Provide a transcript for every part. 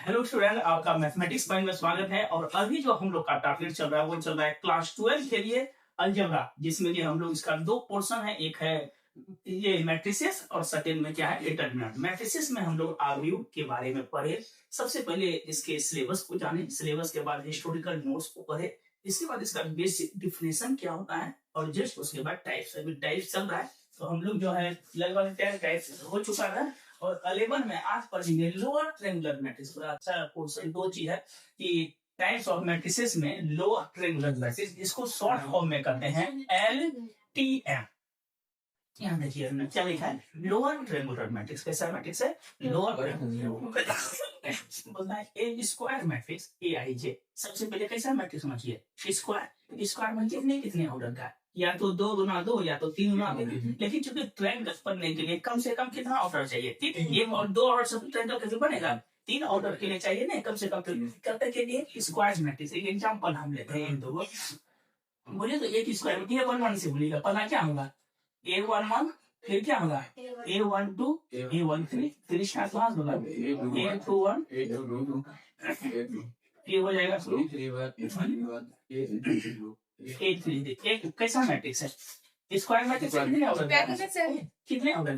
Hello student, आपका mathematics point में स्वागत है। और अभी जो हम लोग का टॉपिक चल रहा है वो चल रहा है क्लास 12 के लिए अलजेब्रा, जिसमें कि हम लोग इसका दो पोर्शन है। एक है ये मैट्रिसेस और सेकंड में क्या है डिटरमिनेंट। मैट्रिसेस में हम लोग आर्ग्यू के बारे में पढ़े। सबसे पहले इसके सिलेबस को जाने, सिलेबस के बाद हिस्टोरिकल नोट्स को पढ़े, इसके बाद इसका बेसिक डिफिनेशन क्या होता है और जस्ट उसके बाद टाइप्स। अभी टाइप्स चल रहा है तो हम लोग जो है लगभग 10 टाइप्स हो चुका है और 11 में आज पढ़ेंगे लोअर ट्रायंगुलर मैट्रिक्स। बड़ा अच्छा क्वेश्चन। दो चीज है कि टाइप्स ऑफ मैट्रिसेस में लोअर ट्रायंगुलर मैट्रिक्स, इसको शॉर्ट फॉर्म में करते हैं LTM। यहाँ देखिए हमने क्या लिखा है, लोअर ट्रायंगुलर मैट्रिक्स। कैसा मैट्रिक्स है? लोअर बोलता है ए स्क्वायर मैट्रिक्स AIJ। सबसे पहले कैसा मैट्रिक्स होना चाहिए? स्क्वायर। स्क्वायर में कितने कितने ऑर्डर का है? या तो 2 गुना 2 या तो 3 गुना 2। लेकिन चूंकि ट्रायंगल बनने के लिए कम से कम कितना ऑर्डर चाहिए? 3। ये और 2 ऑर्डर से ट्रायंगल कैसे बनेगा? 3 ऑर्डर के लिए चाहिए ना कम से कम। करते के लिए स्क्वायर मैट्रिक्स एक एग्जांपल हम लेते हैं। दो बोले तो एक स्क्वायर में A11 से बोलेगा, पता क्या होगा? A11 फिर क्या होगा? A12 A13 फिर इसका क्लास होगा A21 ये हो जाएगा A3। कैसा मैट्रिक्स है? स्क्वायर मैट्रिक्स कितने ऑर्डर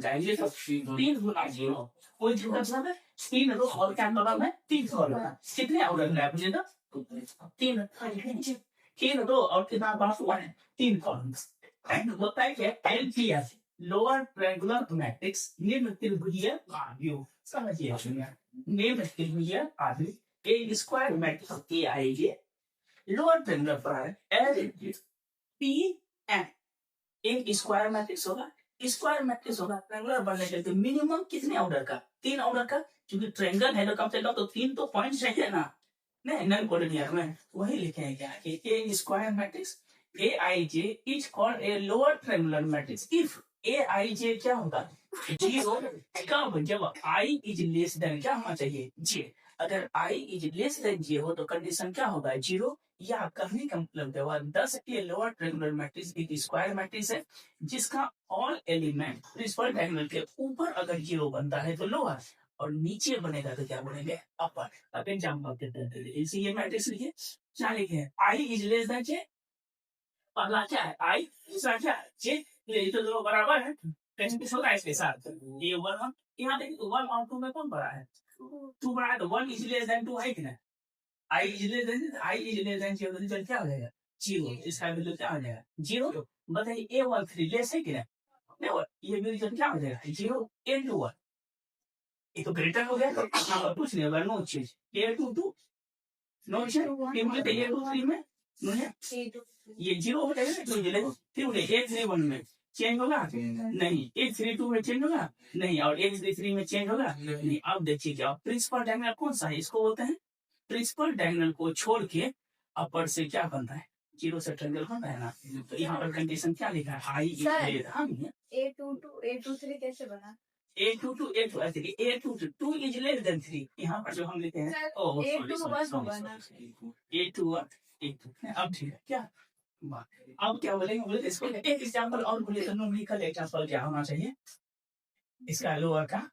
का है? ये तो 3 गुना 0। कोई मतलब है 3 रो और क्या मतलब है 3 कॉलम। कितने ऑर्डर का है मुझे तो 3 रो और कितना बार 3 कॉलम्स। होता है क्या? LTM लोअर ट्रायंगुलर मैट्रिक्स निम्न त्रिभुजीय आव्यूह। समझिए निम्न त्रिभुजीय आव्यूह a square matrix AIJ lower triangular पर है LTM। एक स्क्वायर मैट्रिक्स होगा। स्क्वायर मैट्रिक्स होगा ट्रायंगुलर बनने के लिए मिनिमम कितने ऑर्डर का? 3 ऑर्डर का। क्योंकि ट्रायंगल है तो कम से कम तो 3 तो पॉइंट चाहिए ना। नहीं नन कोऑर्डिनेट में वही लिखे हैं क्या कि a square matrix AIJ is called a lower triangular matrix if AIJ क्या होगा? 0। कब? जब I इज लेस देन क्या होना चाहिए? J। अगर I is less then J हो तो कंडीशन क्या होगा? 0। या कहने का मतलब है 10 के लोअर ट्रायंगुलर मैट्रिक्स एक स्क्वायर मैट्रिक्स है जिसका ऑल एलिमेंट प्रिंसिपल डायगोनल के ऊपर अगर 0 बनता है तो लोअर और नीचे बनेगा तो क्या बनेंगे? अपर। अब एग्जांपल देते हैं। इसी ये मैट्रिक्स लिखिए। क्या लिखे? I is less then J। पहला क्या है? I। दूसरा क्या है? J। ये तो दोनों बराबर है। कैसे होगा इसके साथ? ये 1 यहाँ देखिए 1 और 2 में कौन बड़ा है? 2 बड़ा है तो 1 इज लेस देन 2 है कि नहीं? I इज लेस देन 0 तो रिजल्ट क्या हो जाएगा? 0। इसका वैल्यू क्या हो जाएगा? 0। बताइए A13 लेस है कि नहीं? नहीं, ये भी रिजल्ट क्या हो जाएगा? 0 into 1। ये तो ग्रेटर हो गया। तो कुछ नहीं होगा, no change. A22 no change. क्योंकि A23 में ये 0 हो जाएगा तो ये लेगा। फिर A31 में चेंज होगा? नहीं। A32 में चेंज होगा? नहीं। और A33 में चेंज होगा? नहीं। अब देखिए क्या प्रिंसिपल डायगोनल कौन सा है? इसको बोलते हैं प्रिंसिपल डायगोनल को छोड़ के अपर से क्या बनता है? 0 से ट्रायंगल बनता है ना। तो यहाँ पर कंडीशन क्या लिखा है? I इज A22 A23 कैसे बना? A22 is less then 3। यहाँ पर जो हम लिखे हैं A21 अब ठीक है क्या? अब क्या बोलेंगे? बोले इसको एक एग्जांपल और बोले तो न्यूमेरिकल एग्जांपल क्या होना चाहिए इसका? लोअर का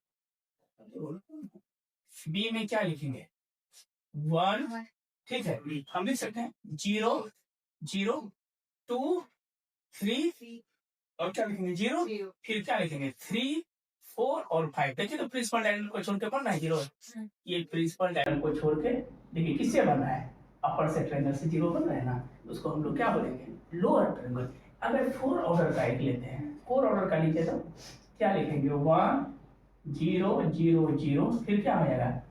B में क्या लिखेंगे? 1। ठीक है हम लिख सकते हैं 0 0 2 3 और क्या लिखेंगे? 0। फिर क्या लिखेंगे? 3 4 और 5। देखिए तो प्रिंसिपल डायगोनल को छोड़ के बनना है 0। ये प्रिंसिपल डायगोनल को छोड़ के देखिए किससे बन रहा है? अपर से ट्रायंगल से 0 बन रहा है ना। उसको हम लोग क्या बोलेंगे? Lower triangle. अगर 4 ऑर्डर का एक लेते हैं, 4 ऑर्डर का लीजिए तो क्या लिखेंगे? 1 0 0 0 फिर क्या हो जाएगा?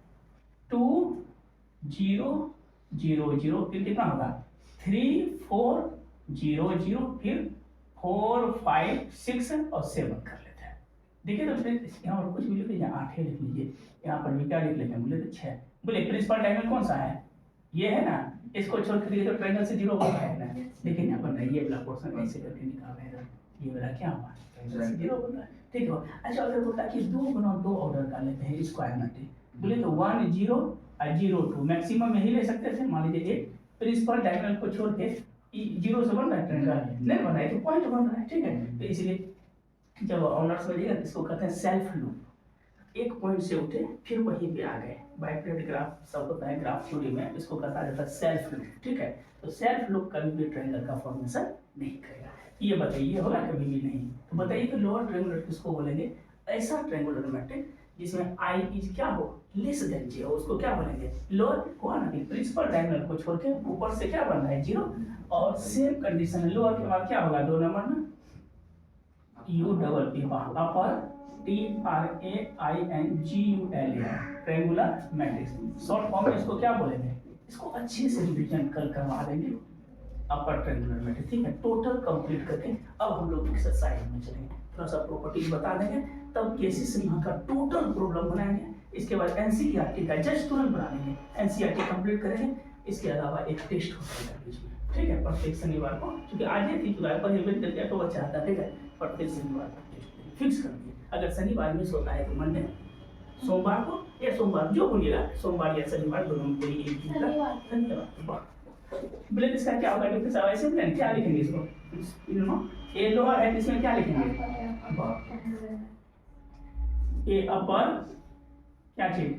2 0 0 0 फिर कितना होगा? 3 4 0 0 फिर 4 5 6 और 7 कर लेते हैं। देखिए तो फिर यहाँ पर कुछ भी लिख लीजिए, 8 लिख लीजिए। यहाँ पर भी क्या लिख लेते हैं? बोले तो 6। बोले प्रिंसिपल डायगोनल कौन सा है? ये है ना। इसको छोड़ कर तो ट्रायंगल से 0 बनता है ना। लेकिन यहाँ पर नहीं, ये वाला पोर्शन ऐसे करके निकाल रहे हैं। ये वाला क्या हुआ? ट्रायंगल से 0 बन रहा है। ठीक है। अच्छा अगर बोलता कि 2 गुना 2 ऑर्डर का लेते हैं स्क्वायर मैट्रिक्स, बोले तो 1 0 और 0 2 मैक्सिमम यही ले सकते थे। मान लीजिए एक प्रिंसिपल डायगोनल को छोड़ के 0 से बन रहा है ट्रायंगल, नहीं बना है तो पॉइंट बन रहा है। ठीक है। तो इसलिए जब ऑनर्स में इसको कहते हैं सेल्फ लूप। एक पॉइंट से उठे फिर वहीं पे आ गए। बाइप्लेट ग्राफ सब होता है ग्राफ थ्योरी में, इसको कहा जाता है सेल्फ लुक, ठीक है। तो सेल्फ लुक कभी भी ट्रायंगल का फॉर्मेशन नहीं करेगा। ये बताइए होगा कभी भी नहीं। तो बताइए कि लोअर ट्रायंगुलर किसको बोलेंगे? ऐसा ट्रायंगुलर मैट्रिक्स जिसमें आई इज क्या हो, लेस देन जीरो, उसको क्या बोलेंगे? लोअर हुआ ना कि प्रिंसिपल डायगोनल को छोड़ के ऊपर से क्या बन रहा है? जीरो। और सेम कंडीशन लोअर के बाद क्या होगा? दो नंबर ना U double P upper T R A I N G U L A triangular matrix. Short form में इसको क्या बोलेंगे? इसको अच्छे से रिवीजन कल करवा देंगे अपर ट्रायंगुलर मैट्रिक्स, ठीक है। टोटल कंप्लीट करके अब हम लोग एक्सरसाइज में चलेंगे, थोड़ा सा प्रॉपर्टीज बता देंगे, तब केसीस यहाँ का टोटल प्रॉब्लम बनाएंगे। इसके बाद एनसीईआरटी का जस्ट तुरंत बना लेंगे, एनसीईआरटी कंप्लीट करेंगे। इसके अलावा एक टेस्ट होता है बीच में, ठीक है, प्रत्येक शनिवार को, क्योंकि आज ही 3 जुलाई पर हेलमेट करके तो बच्चा आता है, ठीक है। प्रत्येक शनिवार को टेस्ट फिक्स कर दिए। अगर शनिवार मिस होता है तो मंडे, सोमवार को या सोमवार जो बोलिएगा, सोमवार या शनिवार दोनों के लिए धन्यवाद। ब्लैक इसका क्या होगा? डिफरेंस ऐसे प्लान क्या लिखेंगे इसको? यू नो ए लोअर है इसमें क्या लिखेंगे? ए अपर क्या चीज?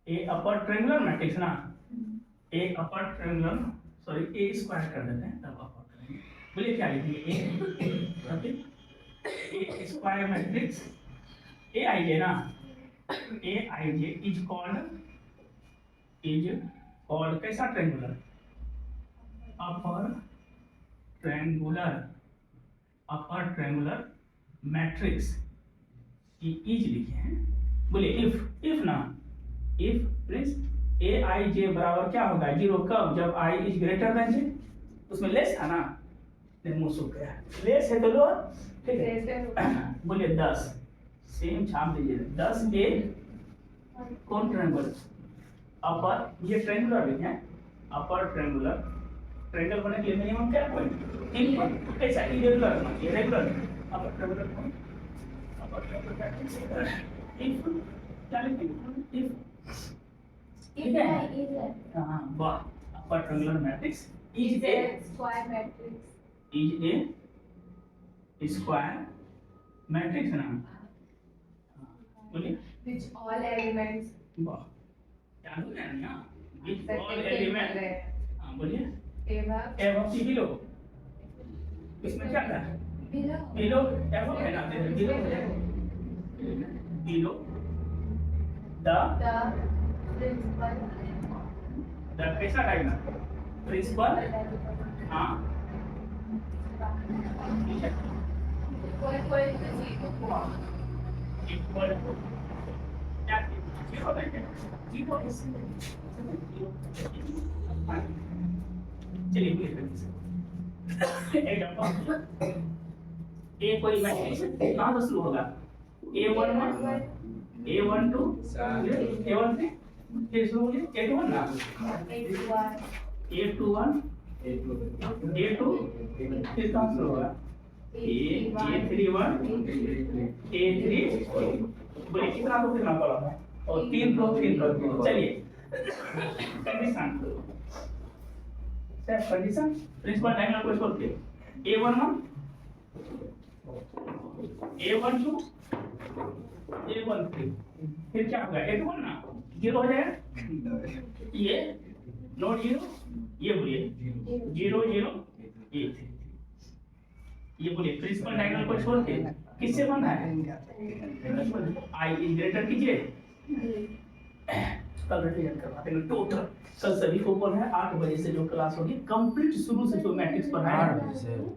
ए अपर ट्रायंगुलर मैट्रिक्स ना, ए अपर ट्रायंगुलर, सॉरी ए स्क्वायर कर देते हैं तब अपर करेंगे। बोलिए क्या लिखेंगे? ए स्क्वायर मैट्रिक्स ए आई जे ना, ए आई जे इज कॉल्ड कैसा triangular? Upper triangular matrix is लिखे हैं। बोलिए इफ ना, इफ प्लीज ए आई जे बराबर क्या होगा? जीरो। कब? जब आई इज ग्रेटर देन जे। उसमें लेस था ना, नहीं मुंह सूख गया, लेस है तो लो, ठीक है। बोलिए 10 सेम छाप दीजिए। 10 ए कौन ट्रायंगुलर? अपर, ये ट्रायंगुलर लिखे हैं, अपर ट्रायंगुलर। ट्रायंगल बनने के लिए मिनिमम क्या पॉइंट? 3 पॉइंट। कैसा? इरेगुलर होना चाहिए, regular. Upper triangular point, upper triangular if क्या लिखेंगे? इफ, ठीक है। हाँ वाह, upper triangular matrix is a square matrix, is a square matrix ना। बोलिए which all elements, वाह, क्या हो गया ना? विच ऑल एलिमेंट, हाँ बोलिए एवं सी बिलो, इसमें क्या था? बिलो एवं है ना, बिलो बिलो द principal, कैसा टाइप ना? प्रिंसिपल, हाँ ठीक है, इक्वल टू क्या? जीरो है क्या? जीरो है। चलिए ए कोई मैट्रिक्स कहाँ से शुरू होगा? A11 A12 A13 फिर शुरू होगी A21 ना, A21 A2 फिर कहाँ शुरू होगा? A31 A3, बोले कितना तो कितना पड़ा है? और 3 रो। चलिए condition, safe condition, principal diagonal को छोड़ के A11 A12 A13 फिर क्या होगा? A21 ना, जीरो हो जाएगा। ये नॉट जीरो, ये बोलिए 0 0 A3। ये बोलिए प्रिंसिपल डायगोनल को छोड़ के किससे बना है? आई इज ग्रेटर कीजिए, कल रिवीजन करवाते हैं टोटल। कल सभी को बोल है 8 बजे से जो क्लास होगी कंप्लीट, शुरू से जो मैट्रिक्स पढ़ाया है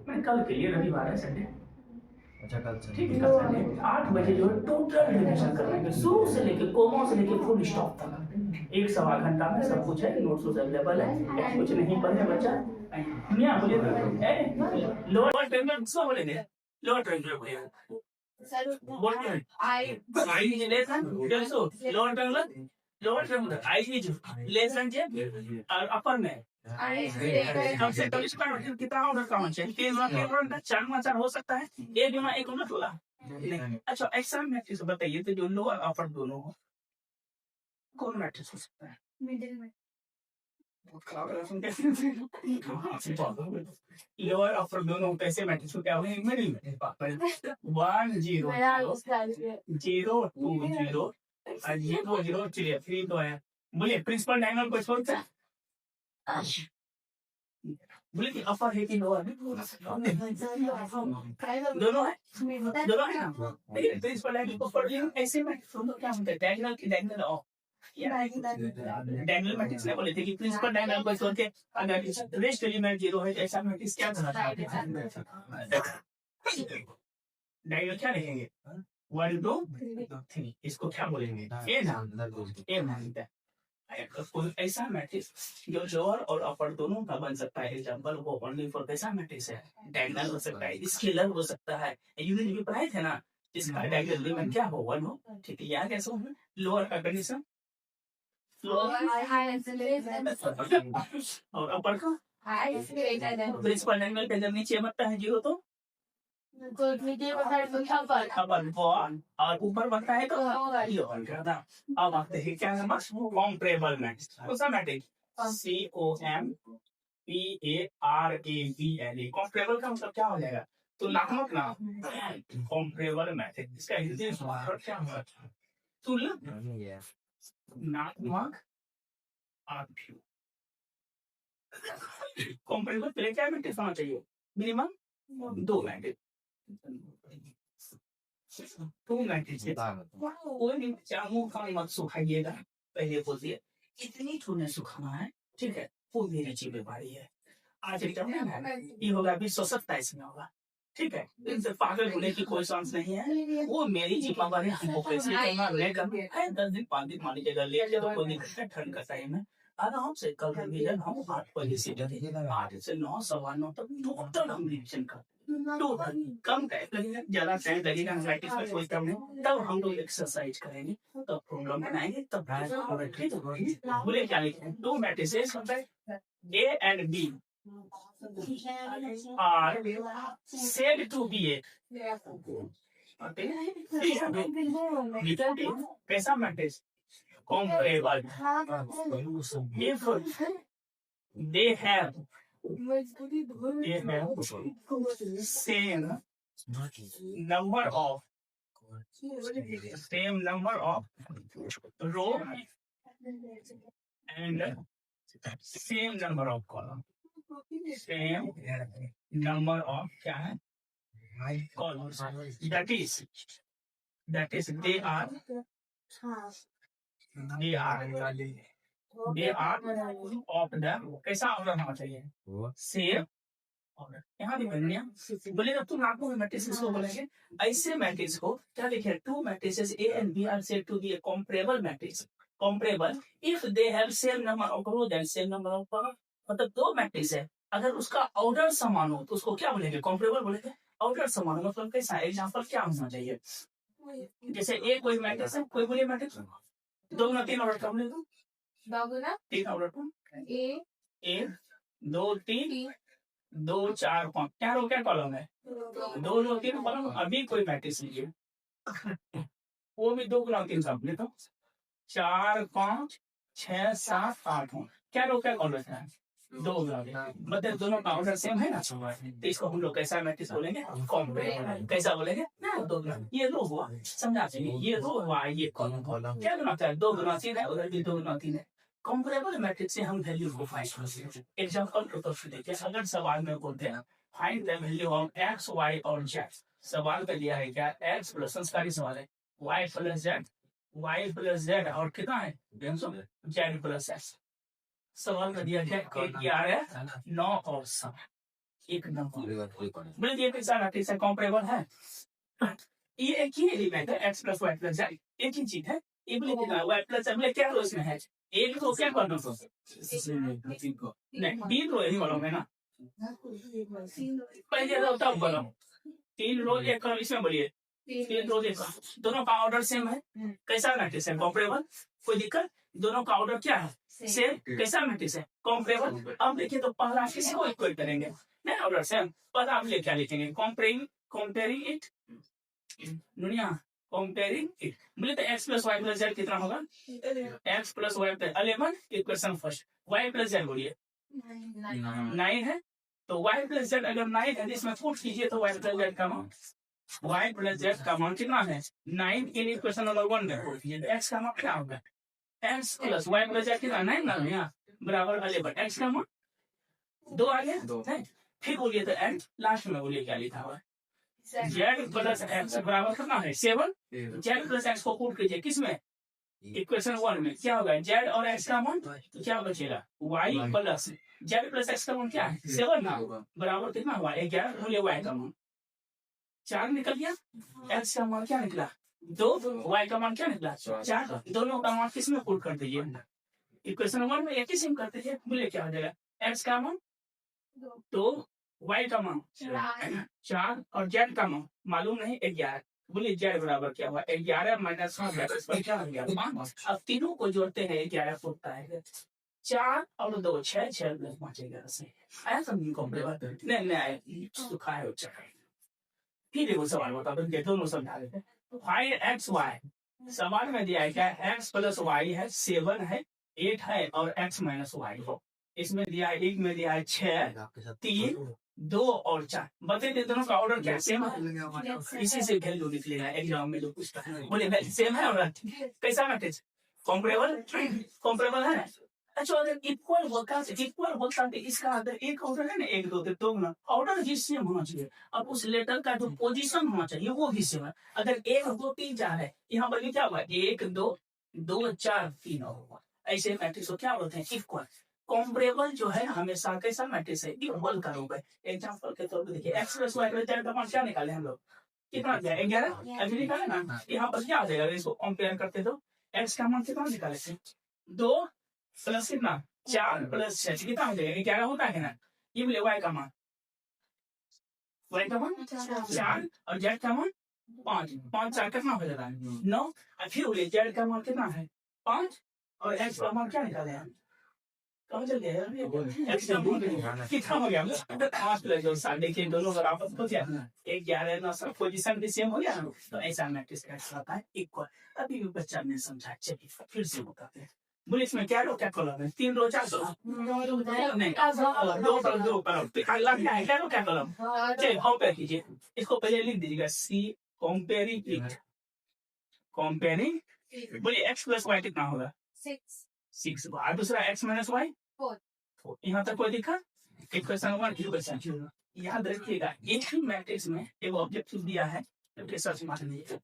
मैं कल के लिए, रविवार है संडे, अच्छा कल से ठीक है, कल संडे 8 बजे जो है टोटल रिवीजन करवाएंगे, शुरू से लेके कोमा से लेके फुल स्टॉप तक। 1-1.25 घंटा में सब कुछ है, नोट्स अवेलेबल है। कुछ नहीं पढ़े बच्चा मियां बोलिए लोअर ट्रायंगुलर किसको बोलेंगे? लोअर ट्रायंगुलर बोलिए, बोलिए i is less than lower triangular i is less than और अपर में कम से कम इसका कितना ऑर्डर का होना चाहिए? 3 का 4 हो सकता है, 1 गुना होला नहीं। अच्छा एग्जाम मैट्रिक्स बताइए तो जो लोअर अपर दोनों हो कौन मैट्रिक्स हो सकता है? मिडिल में लोअर अपर दोनों कैसे मैट्रिक्स को क्या बोलेंगे मिडिल में 1 0 0 2 0 और 0 0 चलिए 3 तो है बोलिए प्रिंसिपल डायगोनल को छोड़ते हैं बोले कि अपर है कि लोअर है दोनों है ना लेकिन प्रिंसिपल डायगोनल को पढ़ लिया ऐसे मैट्रिक्स दोनों क्या होते हैं डायगोनल की डायगोनल ऑफ डायगोनल मैट्रिक्स ने बोले थे कि प्रिंसिपल डायगोनल को छोड़ के अगर रेस्ट एलिमेंट 0 है तो ऐसा मैट्रिक्स क्या कहलाता है डायगोनल क्या लिखेंगे 1 2 3 इसको क्या बोलेंगे ए मानते हैं कोई ऐसा मैट्रिक्स जो लोअर और अपर दोनों का बन सकता है एग्जांपल वो ओनली फॉर कैसा मैट्रिक्स है डायगोनल हो सकता है स्केलर हो सकता है यूनिट भी पढ़ाए थे ना जिसका डायगोनल एलिमेंट क्या हो 1 हो ठीक है याद कैसे होगा लोअर का कंडीशन और अपर का प्रिंसिपल डायगोनल पे जब नीचे बनता है 0 तो अपर और ऊपर बनता है तो अब आते हैं क्या नंबर कॉम्परेबल मैट्रिक्स कौन सा मैट्रिक्स COMPARABL कॉम्परेबल का मतलब क्या हो जाएगा तुलनात्मक ना कॉम्परेबल मैट्रिक्स इसका हिंदी में क्या होगा तुलनात्मक आर्ग्यू कॉम्परेबल पहले क्या मैट्रिक्स होना चाहिए मिनिमम 2 मैट्रिक्स 2 मैट्रिक्स कोई भी चाहूँ का मत सुखाइएगा पहले बोलिए इतनी थोड़े सुखाना है ठीक है वो मेरी जिम्मेवारी है आज एकदम ये होगा अभी 127 में होगा ठीक है इनसे पागल होने की कोई चांस नहीं है वो मेरी जिम्मेवारी हमको कैसे करना लेगा 10 दिन 5 दिन मान लीजिएगा ले तो कोई नहीं है ठंड का टाइम है आराम से कल रिवीजन हम 8 बजे से 8 से 9 9:15 तक टोटल हम रिवीजन करते तो कम टाइम लगेगा ज्यादा टाइम लगेगा प्रैक्टिस में कोई कम नहीं तब हम लोग एक्सरसाइज करेंगे तब प्रॉब्लम बनाएंगे तब बोले क्या लिखे 2 matrices A and B are said to be a कैसा matrix comparable if they have same number of row and same number of column same number of क्या है columns that is they are of the कैसा order होना चाहिए same order यहाँ भी बन गया बोलेगा तुम आपको मैट्रिक्स इसको बोलेंगे ऐसे मैट्रिक्स को क्या लिखे 2 matrices A and B are said to be a comparable matrix comparable if they have same number of rows and same number of columns मतलब 2 मैट्रिक्स है अगर उसका ऑर्डर समान हो तो उसको क्या बोलेंगे कॉम्परेबल बोलेंगे ऑर्डर समान हो मतलब कैसा एग्जांपल क्या होना चाहिए जैसे ए कोई मैट्रिक्स है कोई बोलिए मैट्रिक्स 2 गुना 3 ऑर्डर कम ले दो 3 ऑर्डर कम ए 2 3 2 4 5 क्या रो क्या कॉलम है 2 2 3 कॉलम अभी कोई मैट्रिक्स लीजिए वो भी 2 गुना 3 सब ले तो 4 5 6 7 8 क्या रो क्या कॉलम है 2 गुना मतलब दोनों का ऑर्डर सेम है ना तो इसको हम लोग कैसा मैट्रिक्स बोलेंगे कॉम्परेबल कैसा बोलेंगे 2 गुना ये रो हुआ समझा चाहिए ये रो हुआ ये कॉलम क्या गुना है 2 गुना 3 है उधर भी 2 गुना 3 है कंपेरेबल मैट्रिक्स से हम वैल्यू को फाइंड करते हैं एग्जांपल के तौर पे देखिए अगर सवाल में बोलते हैं find the value of x y और z सवाल का दिया है क्या x प्लस संस्कारी सवाल है y प्लस z और कितना है z प्लस x सवाल का दिया क्या है 9 और 7 एक नंबर बोले ये कैसा मैट्रिक्स है कंपेरेबल है ये एक ही एलिमेंट है x plus y plus z एक ही चीज है ये बोले कितना y प्लस z क्या रो इसमें है एक तो क्या करना तो नहीं 3 रो ही कॉलम है ना पहले रो तब कॉलम 3 रो एक कॉलम इसमें बोलिए 3 रो एक दोनों का ऑर्डर सेम है कैसा मैट्रिक्स है कंपेरेबल कोई दिक्कत दोनों का ऑर्डर क्या है सेम कैसा मैट्रिक्स है कंपेरेबल अब देखिए तो पहला किसी को इक्वल करेंगे नहीं ऑर्डर सेम पहला आप क्या लिखेंगे कंपेयरिंग इट दुनिया कंपेयरिंग इट। बोले तो x plus Y plus Z कितना होगा? x plus Y plus 11 equation first, y plus Z बोलिए 9 है, तो y प्लस जेड अगर 9 है इसमें पुट कीजिए तो y प्लस जेड का मान कितना है? 9 इन इक्वेशन नंबर 1 में पुट कीजिए तो x का मान क्या होगा? x plus y plus Z कितना 9 ना यहाँ बराबर 11, x का मान 2 आ गया नहीं? फिर बोलिए तो एंड लास्ट में बोलिए क्या लिखा हुआ है? z प्लस x बराबर कितना है? 7। z प्लस x को पुट कीजिए किसमें? इक्वेशन 1 में क्या होगा? z और x का मान तो क्या बचेगा? y plus z plus x का मान क्या है? 7 ना बराबर कितना हुआ? 11 बोलिए y का मान 4 निकल गया, x का मान क्या निकला? 2, y का मान क्या निकला? 4। दोनों का मान किसमें पुट कर दीजिए? इक्वेशन 1 में एक ही सिम करते हैं, बोलिए क्या हो जाएगा? x का मान 2, y का मान 4 और z का मान मालूम नहीं 11। बोलिए z बराबर क्या हुआ? 11 माइनस 1 क्या हो गया? 5। अब तीनों को जोड़ते हैं 11 फुटता है 4 और 2 6 6 प्लस 5 11 से आया समझ को नहीं सुखा है अच्छा। फिर देखो सवाल बता दो दोनों समझा देते हैं। फाइंड एक्स वाई सवाल में दिया है क्या? x प्लस वाई है 7 है 8 है और x माइनस वाई हो। इसमें दिया है एक में दिया है 6 3 2 और 4। बताइए दोनों का ऑर्डर क्या सेम है? इसी से वैल्यू निकलेगा एग्जाम में जो पूछता है। बोले सेम है और कैसा मैट्रिक्स? कॉम्परेबल है। अच्छा अगर इक्वल होता है इसका अगर एक ऑर्डर है ना 1 2 3 तो ना ऑर्डर ही सेम होना चाहिए। अब उस लेटर का जो पोजीशन होना चाहिए वो भी सेम है। अगर 1 2 3 4 है यहाँ पर क्या हुआ? 1 2 2 4 3 होगा। ऐसे मैट्रिक्स को क्या बोलते हैं? इक्वल। कॉम्परेबल जो है हमेशा कैसा मैट्रिक्स है? इक्वल का रूप है। एग्जांपल के तौर पे देखिए x plus y plus z का मान क्या निकाले हम लोग? कितना दिया? 11 अभी निकाले ना। यहाँ पर क्या आ जाएगा? इसको कंपेयर करते तो x का मान कितना निकाले थे? 2 प्लस कितना 4 प्लस 6 कितना हो जाएगा? 11 होता है ना। ये बोले y का मान 4 और z का मान 5 5 4 कितना हो जाता है? 9। और फिर बोले z का मान कितना है? 5 और x का मान क्या निकाले हैं? कहाँ चल गया x का मान कितना हो गया? 5 प्लस 7। देखिए दोनों बराबर हो गया 11 ना सब पोजीशन भी सेम हो गया ना। तो ऐसा मैट्रिक्स का आता है इक्वल। अभी भी बच्चा ने समझा। चलिए फिर से बताते हैं। बोले इसमें क्या रो क्या कॉलम है? 3 रो 4 नहीं 2 पर 2 पर अगला क्या है? क्या रो क्या कॉलम? चलिए कंपेयर कीजिए। इसको पहले लिख दीजिएगा सी कंपेयरिंग इट। कंपेयरिंग बोलिए x प्लस y कितना होगा? 6 और दूसरा x माइनस y 4। यहाँ तक कोई दिखा? इक्वेशन 1 इक्वेशन 2 याद रखिएगा। एक ही मैट्रिक्स में एक ऑब्जेक्टिव दिया है तो सर्च मार लीजिए।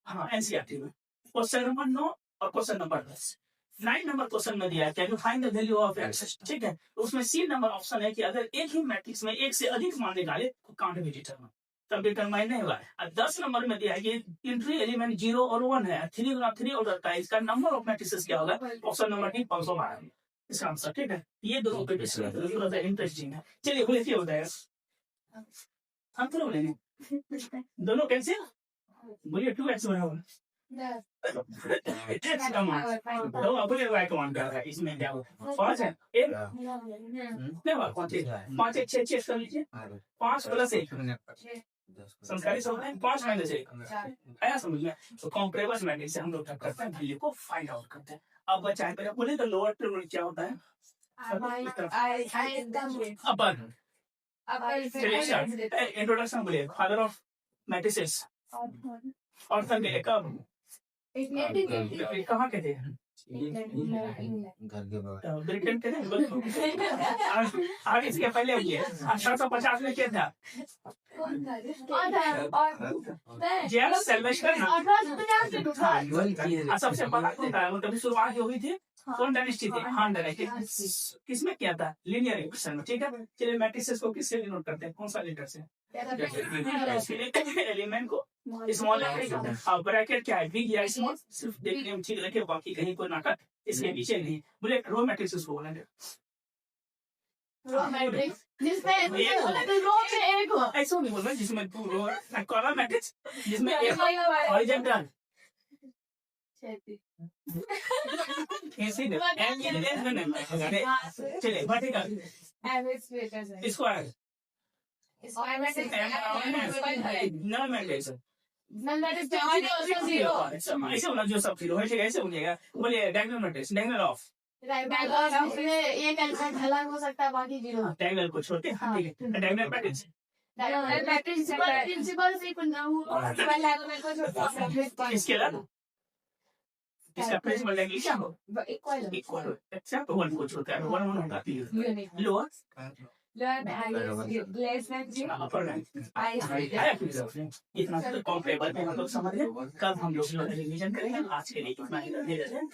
हाँ एनसीईआरटी में क्वेश्चन नंबर 9 और क्वेश्चन नंबर 10 9 नंबर क्वेश्चन में दिया है can you find the value of x. ठीक है उसमें सी नंबर ऑप्शन है कि अगर एक ही मैट्रिक्स में एक से अधिक मान निकाले तो कांट बी डिटरमाइन तब डिटरमाइन नहीं होगा। और 10 नंबर में दिया है कि इंट्री एलिमेंट 0 और 1 है 3 गुना 3 ऑर्डर का इसका नंबर ऑफ मैट्रिसेस क्या होगा? ऑप्शन नंबर 3 512 इसका आंसर। ठीक है ये दोनों पे थोड़ा सा इंटरेस्टिंग है। चलिए बोले क्या बताएगा? हम तो बोलेंगे दोनों कैसे बोलिए 2x बराबर x का मान तो अब बोलिए y का मान क्या है? इसमें क्या होगा? 5 है 1 नहीं हुआ 5 1 6 6 कर लीजिए 5 प्लस 1 संस्कारी सब है 5 माइनस 1 आया समझ में। तो कंपेरेबल मैट्रिक्स से हम लोग क्या करते हैं? वैल्यू को फाइंड आउट करते हैं। अब बचा है बोले तो लोअर ट्रिब्यूनल क्या होता है? अपर इंट्रोडक्शन बोलिए फादर ऑफ मैट्रिसेस और संगे कब कहाँ के थे? ब्रिटेन के थे। और इसके पहले हुए 1850 में क्या था? जेम्स सेल्वेस्टर सबसे पहला कभी शुरुआत हुई थी कौन डायनेस्टी थी? हान डायनेस्टी। किसमें किया था? लिनियर इक्वेशन में। ठीक है चलिए मैट्रिसेस को किससे डिनोट करते हैं? कौन सा लेटर से? एलिमेंट को स्मॉल और ब्रैकेट क्या है? बिग या स्मॉल सिर्फ देखने में ठीक रखे बाकी कहीं कोई नाटक इसके पीछे नहीं। बोले रो मैट्रिसेस को बोलेंगे रो मैट्रिक्स जिसमें रो में एक हो ऐसा नहीं बोलना जिसमें दो रो कॉलम मैट्रिक्स जिसमें एक हॉरिजॉन्टल ऐसे चलिए vertical square non matrix Then that is definitely also zero. ऐसे होना जो सब जीरो है ठीक है ऐसे हो जाएगा बोलिए diagonal matrix diagonal of Right. Because इसमें ये टेंशन ढलान हो सकता है बाकी जीरो. डायगोनल को छोड़ के हाँ ठीक है डायगोनल मैट्रिक्स प्रिंसिपल से कुछ ना हो. डायगोनल को छोड़. इसके अलावा इसका प्रिंसिपल डायगोनल क्या हो इक्वल. इक्वल अच्छा तो वन को छोड़कर वन वन होगा तीन लोअर less than zero. अपर इतना तो कॉम्परेबल में हम लोग समझ रहे कल हम लोग रिवीजन करेंगे आज के लिए इतना ही दे देते हैं